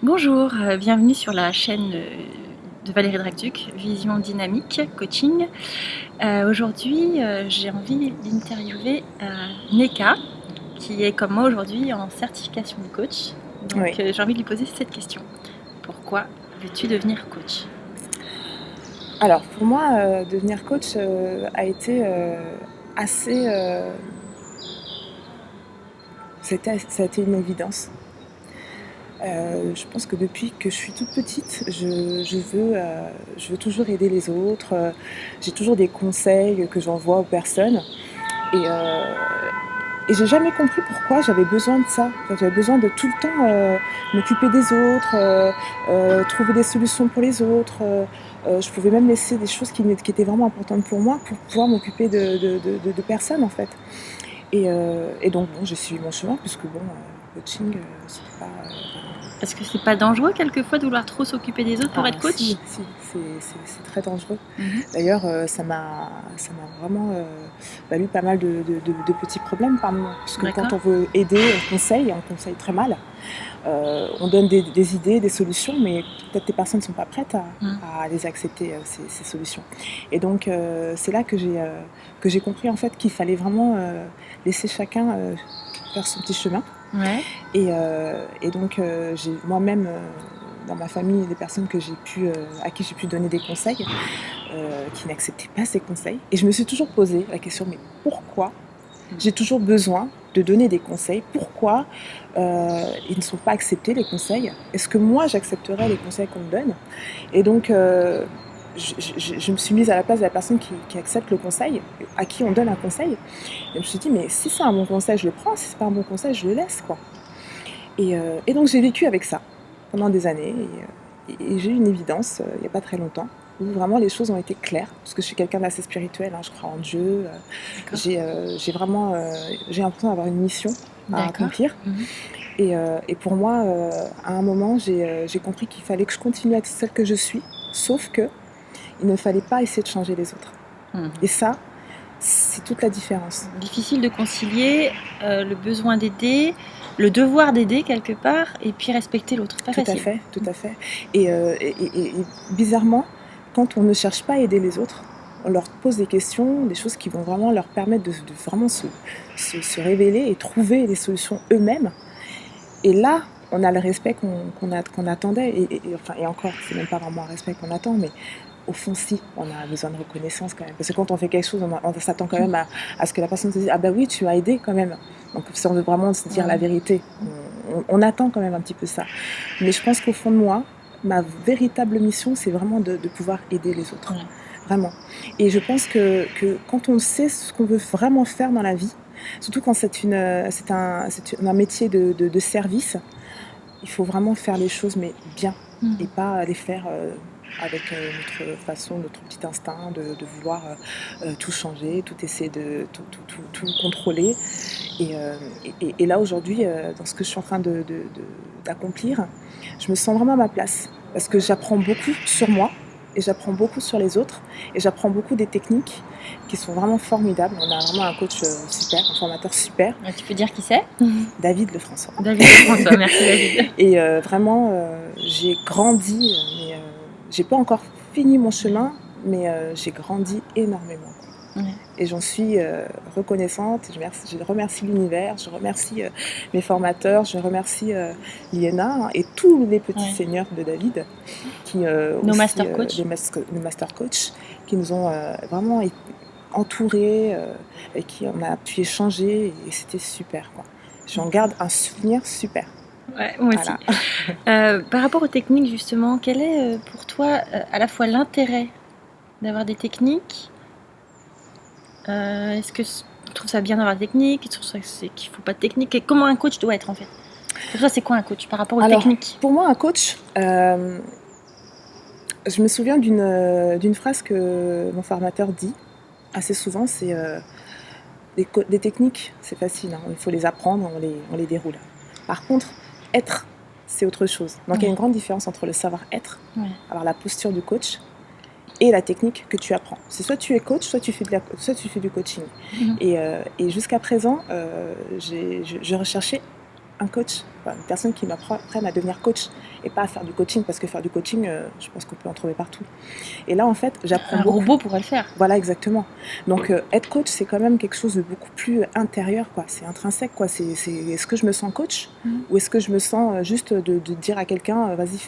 Bonjour, bienvenue sur la chaîne de Valérie Dracduc, Vision Dynamique Coaching. Aujourd'hui, j'ai envie d'interviewer Neka, qui est comme moi aujourd'hui en certification de coach. Donc Oui. j'ai envie de lui poser cette question. Pourquoi veux-tu devenir coach ? Alors pour moi, devenir coach a été assez... ça a été une évidence. Je pense que depuis que je suis toute petite, je veux toujours aider les autres. J'ai toujours des conseils que j'envoie aux personnes. Et j'ai jamais compris pourquoi j'avais besoin de ça. Enfin, j'avais besoin de tout le temps m'occuper des autres, trouver des solutions pour les autres. Je pouvais même laisser des choses qui étaient vraiment importantes pour moi pour pouvoir m'occuper de personnes en fait. Et donc bon, j'ai suivi mon chemin puisque bon, coaching, c'est pas... Est-ce que c'est pas dangereux quelquefois de vouloir trop s'occuper des autres pour être coach ? Si, c'est très dangereux. D'ailleurs, ça m'a vraiment valu pas mal de petits problèmes par moment. Parce que D'accord. quand on veut aider, on conseille très mal. On donne des idées, des solutions, mais peut-être les personnes ne sont pas prêtes à les accepter, ces solutions. Et donc, c'est là que j'ai compris en fait qu'il fallait vraiment laisser chacun faire son petit chemin. Ouais. Et donc, j'ai moi-même, dans ma famille, des personnes à qui j'ai pu donner des conseils, qui n'acceptaient pas ces conseils. Et je me suis toujours posé la question, mais pourquoi j'ai toujours besoin de donner des conseils? Pourquoi ils ne sont pas acceptés, les conseils? Est-ce que moi, j'accepterais les conseils qu'on me donne? Et donc, je me suis mise à la place de la personne qui accepte le conseil, à qui on donne un conseil. Et je me suis dit, mais si c'est un bon conseil, je le prends. Si c'est pas un bon conseil, je le laisse, quoi. Et donc, j'ai vécu avec ça pendant des années. Et j'ai eu une évidence, il n'y a pas très longtemps, où vraiment les choses ont été claires, parce que je suis quelqu'un d'assez spirituel, je crois en Dieu, j'ai l'impression d'avoir une mission à accomplir. Et pour moi, à un moment, j'ai compris qu'il fallait que je continue à être celle que je suis, sauf que il ne fallait pas essayer de changer les autres. Et ça, c'est toute la différence. Difficile de concilier le besoin d'aider, le devoir d'aider quelque part, et puis respecter l'autre. Pas facile. Tout à fait. Et bizarrement, quand on ne cherche pas à aider les autres, on leur pose des questions, des choses qui vont vraiment leur permettre de vraiment se révéler et trouver des solutions eux-mêmes. Et là, on a le respect qu'on attendait. Et encore, c'est même pas vraiment un respect qu'on attend, mais au fond, si, on a besoin de reconnaissance quand même. Parce que quand on fait quelque chose, on s'attend quand même à ce que la personne se dise « Ah bah oui, tu as aidé quand même ». Donc si on veut vraiment se dire la vérité, on attend quand même un petit peu ça. Mais je pense qu'au fond de moi, ma véritable mission, c'est vraiment de pouvoir aider les autres. Vraiment. Et je pense que quand on sait ce qu'on veut vraiment faire dans la vie, surtout quand c'est un métier de service, il faut vraiment faire les choses mais bien et pas les faire avec notre façon, notre petit instinct de vouloir tout changer, tout essayer de tout contrôler. Et là aujourd'hui, dans ce que je suis en train d'accomplir, je me sens vraiment à ma place parce que j'apprends beaucoup sur moi et j'apprends beaucoup sur les autres et j'apprends beaucoup des techniques qui sont vraiment formidables. On a vraiment un coach super, un formateur super. Tu peux dire qui c'est ? David Lefrançois. David Lefrançois, merci David. Et vraiment, j'ai grandi, mais j'ai pas encore fini mon chemin, mais j'ai grandi énormément. Et j'en suis reconnaissante. Je remercie l'univers, je remercie mes formateurs, je remercie Liena et tous les petits seigneurs de David, nos master coach, les master coach, qui nous ont vraiment entourés, avec qui on a pu échanger et c'était super, quoi. J'en garde un souvenir super. Ouais, moi aussi. Par rapport aux techniques, justement, quel est pour toi à la fois l'intérêt d'avoir des techniques ? Est-ce que tu trouves ça bien d'avoir des techniques ? Tu trouves qu'il ne faut pas de technique ? Et comment un coach doit être en fait ? Pour toi, c'est quoi un coach par rapport aux techniques ? Pour moi, un coach, je me souviens d'une phrase que mon formateur dit assez souvent, c'est des techniques, c'est facile, il faut les apprendre, on les déroule. Par contre, être, c'est autre chose. Donc il y a une grande différence entre le savoir-être, alors la posture du coach, et la technique que tu apprends. C'est soit tu es coach, soit tu fais du coaching. Et jusqu'à présent, je recherchais un coach, enfin, une personne qui m'apprenne à devenir coach et pas à faire du coaching, parce que faire du coaching, je pense qu'on peut en trouver partout. Et là, en fait, j'apprends beaucoup. Un robot pourrait le faire. Voilà, exactement. Donc, être coach, c'est quand même quelque chose de beaucoup plus intérieur, quoi. C'est intrinsèque, quoi. Est-ce que je me sens coach ou est-ce que je me sens juste de dire à quelqu'un, vas-y,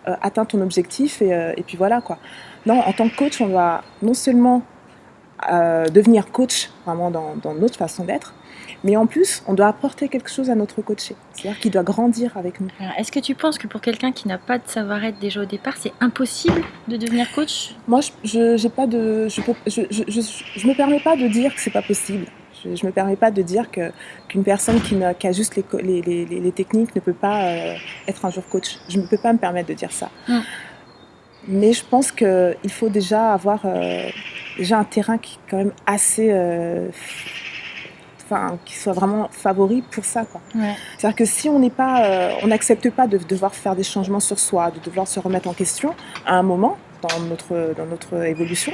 atteins ton objectif et puis voilà, quoi. Non, en tant que coach, on doit non seulement devenir coach vraiment dans notre façon d'être, mais en plus, on doit apporter quelque chose à notre coaché. C'est-à-dire qu'il doit grandir avec nous. Alors, est-ce que tu penses que pour quelqu'un qui n'a pas de savoir-être déjà au départ, c'est impossible de devenir coach ? Moi, je me permets pas de dire que c'est pas possible. Je me permets pas de dire qu'une personne qui a juste les techniques ne peut pas être un jour coach. Je ne peux pas me permettre de dire ça. Mais je pense qu'il faut déjà avoir déjà un terrain qui est quand même assez... qui soit vraiment favori pour ça, quoi. Ouais. C'est-à-dire que si on n'accepte pas de devoir faire des changements sur soi, de devoir se remettre en question à un moment dans notre évolution,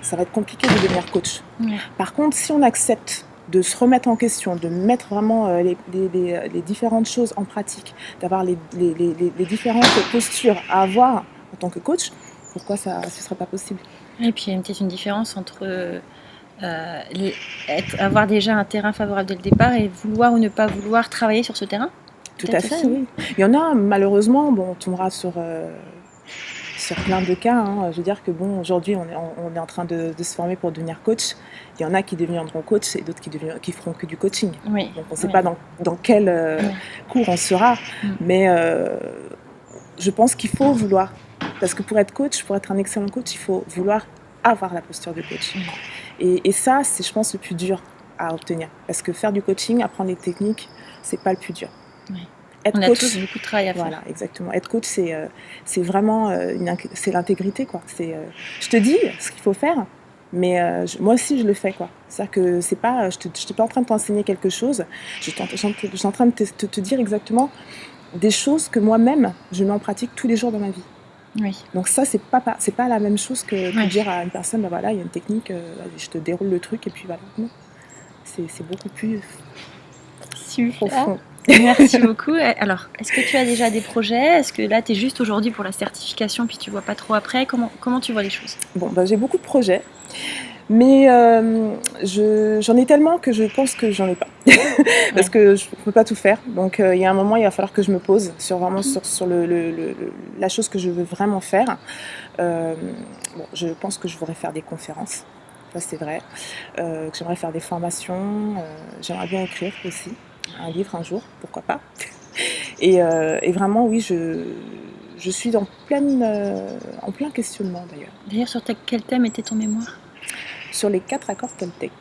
ça va être compliqué de devenir coach. Ouais. Par contre, si on accepte de se remettre en question, de mettre vraiment les différentes choses en pratique, d'avoir les différentes postures à avoir en tant que coach, pourquoi ce ne serait pas possible ? Et puis il y a peut-être une différence entre avoir déjà un terrain favorable dès le départ et vouloir ou ne pas vouloir travailler sur ce terrain. Tout à fait, oui. Il y en a, malheureusement, on tombera sur plein de cas. Hein. Je veux dire que aujourd'hui, on est en train de se former pour devenir coach. Il y en a qui deviendront coach et d'autres qui feront que du coaching. Oui. Donc on ne sait pas dans quel cours on sera. Mais je pense qu'il faut vouloir. Parce que pour être un excellent coach, il faut vouloir avoir la posture de coach. Et ça, c'est, je pense, le plus dur à obtenir. Parce que faire du coaching, apprendre les techniques, c'est pas le plus dur. Oui. Être on a coach, tous beaucoup de travail à faire. Voilà, exactement. Être coach, c'est vraiment c'est l'intégrité, quoi. Je te dis ce qu'il faut faire, mais moi aussi, je le fais, quoi. C'est-à-dire que c'est pas, je suis pas en train de t'enseigner quelque chose. Je suis en train de te dire exactement des choses que moi-même, je mets en pratique tous les jours dans ma vie. Oui. Donc ça, c'est pas la même chose que dire à une personne, bah voilà, il y a une technique, je te déroule le truc et puis voilà. Non. C'est beaucoup plus profond. Merci beaucoup. Alors, est-ce que tu as déjà des projets ? Est-ce que là, tu es juste aujourd'hui pour la certification puis tu vois pas trop après ? Comment tu vois les choses ? Bon, j'ai beaucoup de projets, mais j'en ai tellement que je pense que j'en ai pas. Parce que je peux pas tout faire. Donc il y a un moment, il va falloir que je me pose sur la chose que je veux vraiment faire. Je pense que je voudrais faire des conférences. Ça, c'est vrai. Que j'aimerais faire des formations. J'aimerais bien écrire aussi un livre un jour, pourquoi pas. Et vraiment, oui, je suis en plein questionnement d'ailleurs. D'ailleurs, sur quel thème était ton mémoire ? Sur les 4 accords Toltec.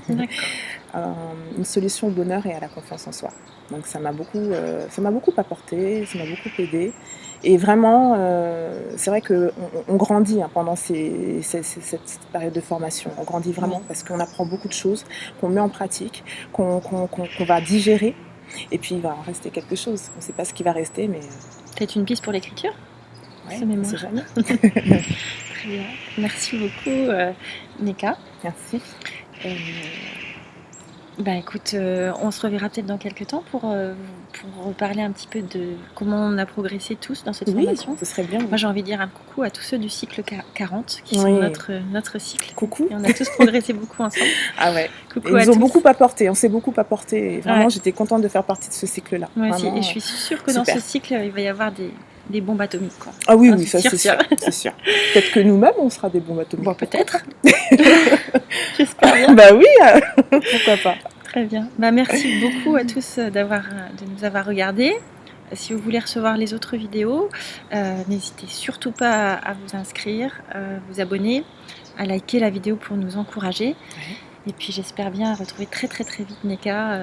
D'accord. Une solution au bonheur et à la confiance en soi. Donc ça m'a beaucoup apporté, ça m'a beaucoup aidé. Et vraiment, c'est vrai qu'on grandit pendant cette période de formation. On grandit vraiment parce qu'on apprend beaucoup de choses, qu'on met en pratique, qu'on va digérer. Et puis il va en rester quelque chose. On ne sait pas ce qui va rester, mais... Peut-être une piste pour l'écriture ? Oui, on sait jamais. Très bien. Merci beaucoup, Neka. Merci. Écoute, on se reverra peut-être dans quelques temps pour reparler un petit peu de comment on a progressé tous dans cette formation. Ce serait bien. Moi, j'ai envie de dire un coucou à tous ceux du cycle 40 qui sont notre cycle. Coucou. Et on a tous progressé beaucoup ensemble. Ah ouais. Coucou à tous. beaucoup apporté. On s'est beaucoup apporté. Et vraiment, j'étais contente de faire partie de ce cycle-là. Moi aussi. Et je suis sûre que dans ce cycle, il va y avoir des bombes atomiques, quoi. Ah oui, ça c'est sûr. C'est sûr. Peut-être que nous-mêmes, on sera des bombes atomiques. Bon, peut-être. J'espère bien. Bah oui, pourquoi pas. Très bien. Merci beaucoup à tous de nous avoir regardés. Si vous voulez recevoir les autres vidéos, n'hésitez surtout pas à vous inscrire, vous abonner, à liker la vidéo pour nous encourager. Ouais. Et puis j'espère bien retrouver très très très vite Neka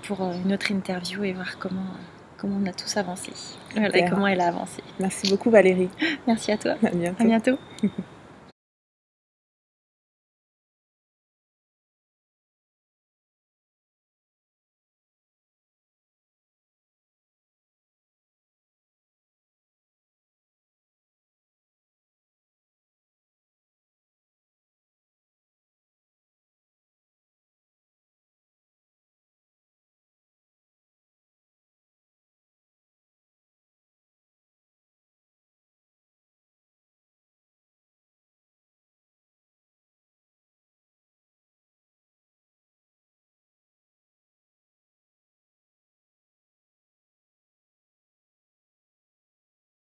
pour une autre interview et voir comment on a tous avancé. Voilà, et comment elle a avancé. Merci beaucoup Valérie. Merci à toi. À bientôt. À bientôt.